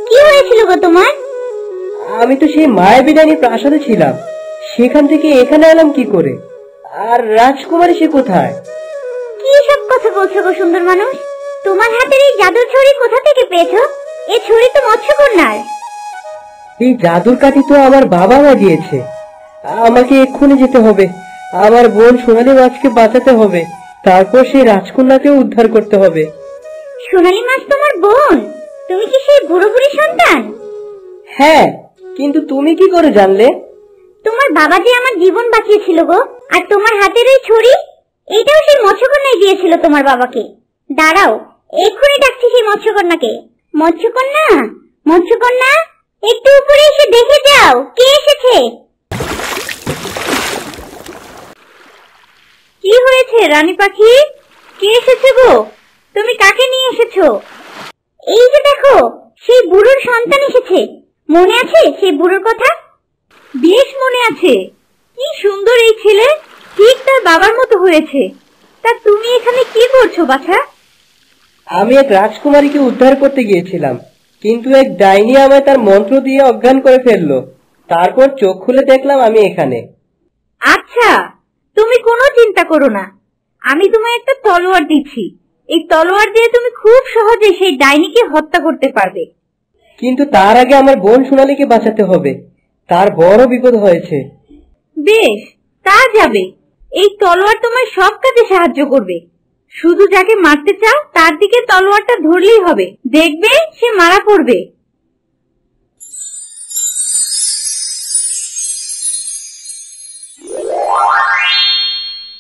Speaker 3: কি হয়েছিল গো তোমার?
Speaker 5: আমি তো সেই মায়াবী ডাইনির প্রাসাদে ছিলাম, সেখান থেকে এখানে এলাম কি করে? আর রাজকুমারী সে কোথায়?
Speaker 3: কি সব কথা বলছো গো সুন্দর মানুষ? তোমার হাতের এই জাদুর ছড়ি কোথা থেকে পেয়েছো? এই ছড়ি তো মৎস্যকন্যার।
Speaker 5: এই জাদুর কাঠি তো আমার বাবা মা দিয়েছে। আমাকে এক্ষুনি যেতে হবে, আমার বোন সোনালী মাছকে বাঁচাতে হবে, তারপর সেই রাজকন্যাকে উদ্ধার করতে হবে।
Speaker 3: সোনালী মাছ তোমার বোন? তুমি কি সেই বুড়ো বুড়ি সন্তান?
Speaker 5: হ্যাঁ, কিন্তু তুমি কি করে জানলে?
Speaker 3: তোমার বাবা যে আমার জীবন বাঁচিয়েছিল গো। আর তোমার হাতের এই ছড়ি, এটাও সেই মৎস্যকন্যাই দিয়েছিল তোমার বাবাকে। দাঁড়াও, এক্ষুনি ডাকছি সেই মৎস্যকন্যাকে। মৎস্যকন্যা, মৎস্যকন্যা, একটু উপরে এসে দেখে যাও কে এসেছে। কি হয়েছে রানী পাখি? কে এসেছে গো? তুমি কাকে নিয়ে এসেছো? এই যে দেখো, সেই বুড়োর সন্তান এসেছে। মনে আছে সেই বুড়োর কথা?
Speaker 9: বেশ মনে আছে। কি সুন্দর এই ছেলে, ঠিক তার বাবার মতো হয়েছে। তা তুমি এখানে কি করছো বাছা?
Speaker 5: আমি এক রাজকুমারীকে উদ্ধার করতে গিয়েছিলাম, কিন্তু এক ডাইনি আমায় তার মন্ত্র দিয়ে অজ্ঞান করে ফেললো। তারপর চোখ খুলে দেখলাম আমি এখানে।
Speaker 3: আচ্ছা, তুমি কোনো চিন্তা করো না, আমি তোমায় একটা তলোয়ার দিচ্ছি। এই তলোয়ার দিয়ে তুমি খুব সহজে সেই ডাইনিকে হত্যা করতে পারবে।
Speaker 5: কিন্তু তার আগে আমার বোন সোনালীকে বাঁচাতে হবে, তার বড় বিপদ হয়েছে।
Speaker 3: বেশ, তা যাবে। এই তলোয়ার তোমায় সব কাজে সাহায্য করবে। শুধু যাকে মারতে চাও তার দিকে তলোয়ারটা ধরলেই হবে, দেখবে সে মারা পড়বে।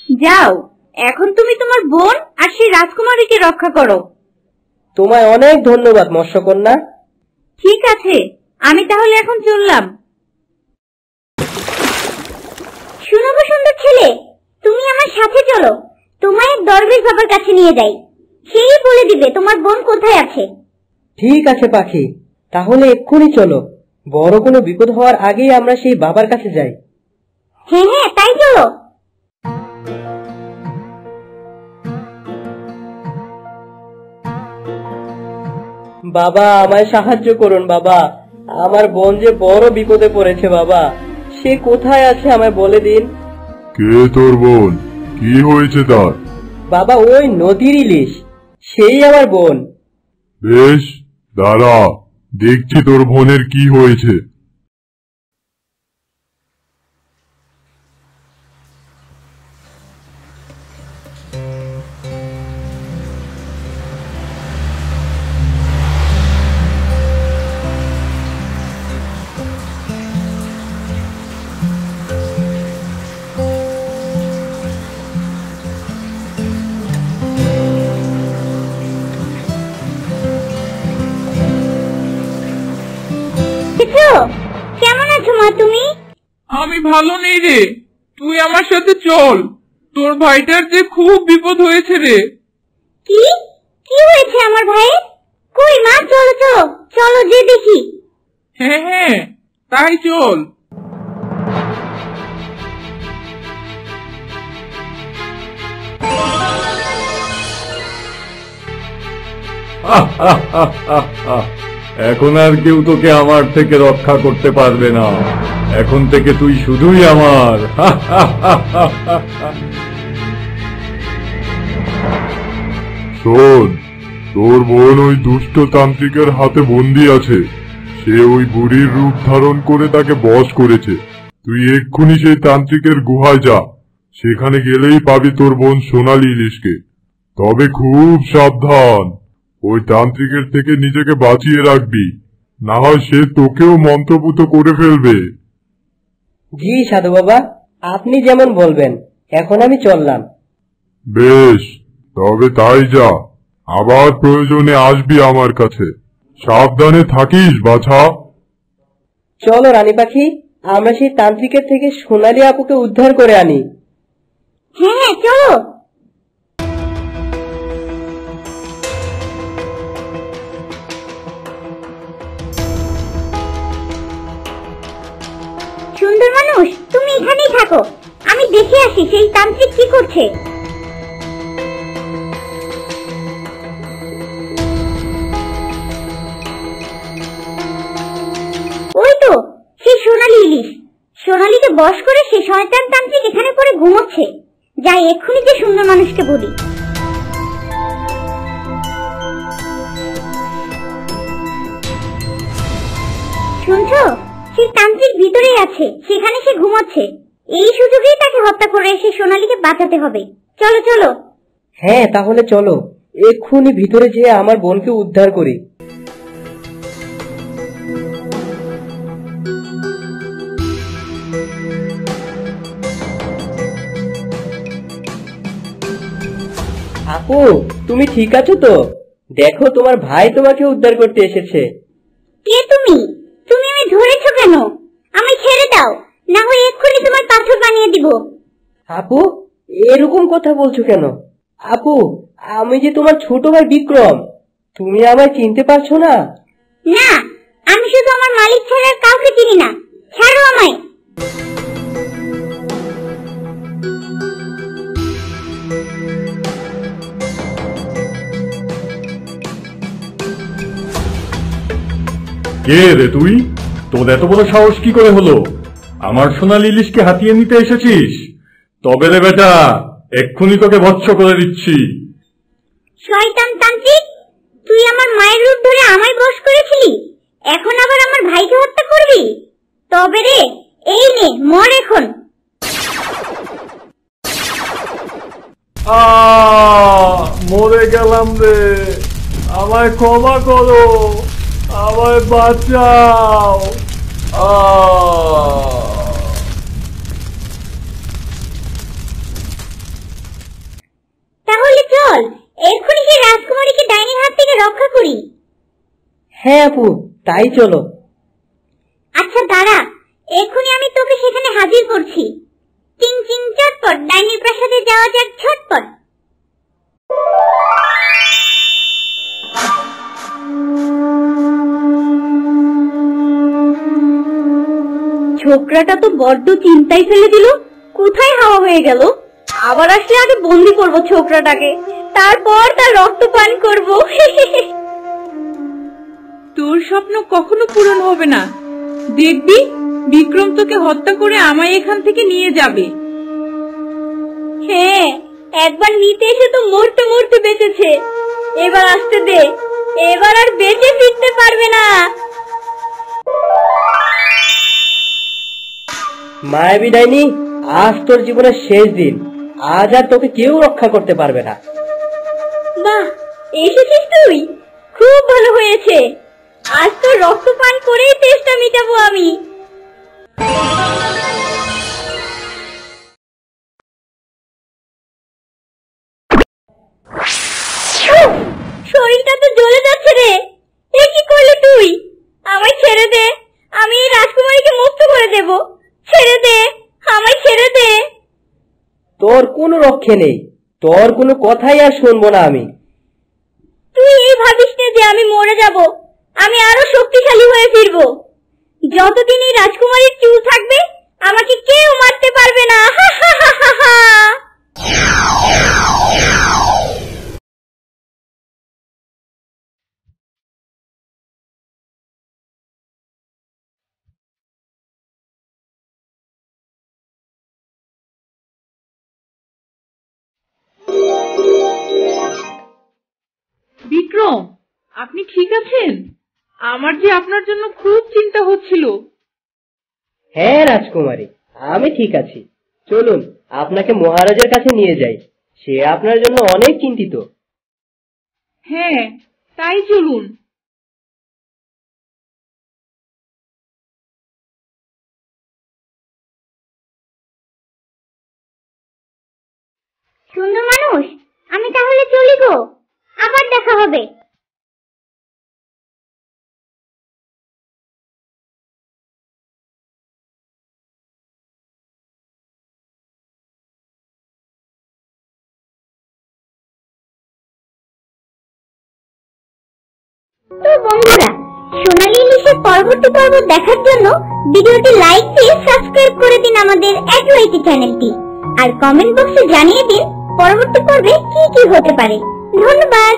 Speaker 3: যাও, এখন তুমি তোমার বোন আর সেই রাজকুমারীকে রক্ষা করো।
Speaker 5: তোমায় অনেক ধন্যবাদ মৎস্যকন্যা।
Speaker 3: ঠিক আছে, আমি তাহলে এখন চললাম। শুনো গো সুন্দর ছেলে, তুমি আমার সাথে চলো, তোমায় এক দরবেশ বাবার কাছে নিয়ে যাই। সেই বলে দিবে তোমার বোন কোথায় আছে।
Speaker 5: ঠিক আছে পাখি, তাহলে এক্ষুনি চলো। বড় কোনো বিপদ হওয়ার আগেই আমরা সেই বাবার কাছে যাই।
Speaker 3: হ্যাঁ হ্যাঁ, তাই চলো।
Speaker 5: বাবা, আমায় সাহায্য করুন বাবা, আমার বোন যে বড় বিপদে পড়েছে বাবা। সে কোথায় আছে আমায় বলে দিন।
Speaker 1: কে তোর বোন? কি হয়েছে তার?
Speaker 5: বাবা, ওই নদীর ইলিশ, সেই আমার বোন।
Speaker 1: বেশ, দাঁড়া, দেখছি তোর বোনের কি হয়েছে।
Speaker 3: কেমন আছো মা তুমি?
Speaker 2: আমি ভালো নেই রে, তুই আমার সাথে চল, তোর ভাইটার যে খুব বিপদ হয়েছে রে।
Speaker 3: কি কি হয়েছে আমার ভাইয়ের? কই মা, চলো চলো চলো, যে দেখি।
Speaker 2: হ্যাঁ হ্যাঁ, তাই চল।
Speaker 7: এখন আর কেউ তোকে আমার থেকে রক্ষা করতে পারবে না। এখন থেকে তুই শুধুই আমার।
Speaker 1: শোন, তোর বোন ওই দুষ্ট তান্ত্রিকের হাতে বন্দি আছে। সে ওই বুড়ির রূপ ধারণ করে তাকে বশ করেছে। তুই এক্ষুনি সেই তান্ত্রিকের গুহায় যা, সেখানে গেলেই পাবি তোর বোন সোনালী ইলিশকে। তবে খুব সাবধান, ওই তান্ত্রিকের থেকে নিজেকে বাঁচিয়ে রাখবি, না হয় সে তোকেও মন্ত্রপুত করে ফেলবে।
Speaker 5: জি সাধু বাবা, আপনি যেমন বলবেন। এখন আমি চললাম।
Speaker 1: বেশ, তবে তাই যা, আবার প্রয়োজনে আসবি আমার কাছে। সাবধানে থাকিস বাছা।
Speaker 5: চলো রানী পাখি, আমরা সেই তান্ত্রিকের থেকে সোনালী আপুকে উদ্ধার করে আনি।
Speaker 3: হ্যাঁ হ্যাঁ, চলো। সুন্দর মানুষ, তুমি এখানেই থাকো, আমি দেখে আসি সেই তান্ত্রিক কি করছে। ওই তো সেই সোনালী ইলিশ, সোনালীকে বশ করে সেই শয়তান তান্ত্রিক এখানে পড়ে ঘুমোচ্ছে। যাই এক্ষুনি যে সুন্দর মানুষকে বলি। শুনছো, সেই তান্ত্রিক ভিতরেই আছে, সেখানে সে ঘুমোচ্ছে। এই সুযোগেই তাকে হত্যা করে সেই সোনালীকে বাঁচাতে হবে। চলো চলো।
Speaker 5: হ্যাঁ, তাহলে চলো এক্ষুনি ভিতরে যেয়ে আমার বোনকে উদ্ধার করি। আপু, তুমি ঠিক আছো তো? দেখো, তোমার ভাই তোমাকে উদ্ধার করতে এসেছে।
Speaker 3: কে তুমি? তুমি আমি ধরেছো কেন? আমি ছেড়ে দাও, না হয় এক্ষুনি তোমার পাথর বানিয়ে দিব।
Speaker 5: আপু, এরকম কথা বলছো কেন? আপু, আমি যে তোমার ছোট ভাই বিক্রম, তুমি আমায় চিনতে পারছো না?
Speaker 3: না, আমি শুধু আমার মালিক ছাড়া আর কাউকে চিনি না। ছাড়ো আমায়।
Speaker 7: কে রে তুই? তোর এত বড় সাহস কি করে হলো? আমার সোনালী ইলিশকে হাতিয়ে নিতে এসেছিস? তবে রে বেটা, এক্ষুনি তোকে ভৎস করে দিচ্ছি।
Speaker 3: শয়তান তান্ত্রিক, তুই আমার মায়ের রূপ ধরে আমায় বশ করেছিলি, এখন আবার আমার ভাইকে হত্যা করবি? তবে রে, এই নে মর এখন।
Speaker 7: মরে গেলাম রে, আমায় ক্ষমা করো, আমায় বাঁচাও।
Speaker 3: তাহলে চল এক্ষুনি সেই রাজকুমারীকে ডাইনির হাত থেকে রক্ষা করি।
Speaker 5: হ্যাঁ আপু, তাই চলো।
Speaker 3: আচ্ছা দাঁড়া, এক্ষুনি আমি তোকে সেখানে হাজির করছি। চিং চিং চটপট, ডাইনির প্রাসাদে যাওয়া যাক ঝটপট।
Speaker 10: ছোকরাটা তো বড্ড চিন্তায় ফেলে দিল, কোথায় হাওয়া হয়ে গেল? আবার আসলে আগে বন্দি করব ছোকরাটাকে, তারপর তার রক্ত পান করব।
Speaker 9: তোর স্বপ্ন কখনো পূরণ হবে না। দেখবি বিক্রম তোকে হত্যা করে আমায় এখান থেকে নিয়ে যাবে।
Speaker 10: হ্যাঁ, একবার নিতে এসে তো মরতে মরতে বেঁচেছে, এবার আসতে দে, এবার আর বেঁচে ফিরতে পারবে না।
Speaker 5: মায়াবী ডাইনি, আজ তোর জীবনের শেষ দিন, আজ আর তোকে কেউ রক্ষা করতে পারবে না।
Speaker 10: বাহ, এসেছিস তুই, খুব ভালো হয়েছে। আজ তোর রক্ত পান করেই তেষ্টা মিটাবো আমি। শরীরটা তো জ্বলে যাচ্ছে রে, এ কি করলি তুই? আমায় ছেড়ে দে, আমি এই রাজকুমারীকে মুক্ত করে দেব। ছেড়ে দে, আমায় ছেড়ে দে।
Speaker 5: তোর কোনো রক্ষে নেই, তোর কোনো কথাই আর শুনবো না আমি।
Speaker 10: তুই এই ভাবিস না যে আমি মরে যাব, আমি আরো শক্তিশালী হয়ে ফিরবো। যতদিন এই রাজকুমারীর চুল থাকবে, আমাকে কেউ মারতে পারবে না।
Speaker 9: বিক্রম, আপনি ঠিক আছেন? আমার যে আপনার জন্য খুব চিন্তা হচ্ছিল।
Speaker 5: হ্যাঁ রাজকুমারী, আমি ঠিক আছি। চলুন আপনাকে মহারাজের কাছে নিয়ে যাই, সে আপনার জন্য অনেক চিন্তিত।
Speaker 9: হ্যাঁ, তাই চলুন।
Speaker 3: সুন্দর মানুষ, আমি তাহলে চলি গো, আবার দেখা হবে। তো বন্ধুরা, সোনালী ইলিশের পরবর্তী পর্ব দেখার জন্য ভিডিওটি লাইক দিয়ে সাবস্ক্রাইব করে দিন আমাদের অ্যাডওয়াইটি চ্যানেলটি, আর কমেন্ট বক্সে জানিয়ে দিন পরবর্তী পর্বে কি কি হতে পারে। ধন্যবাদ।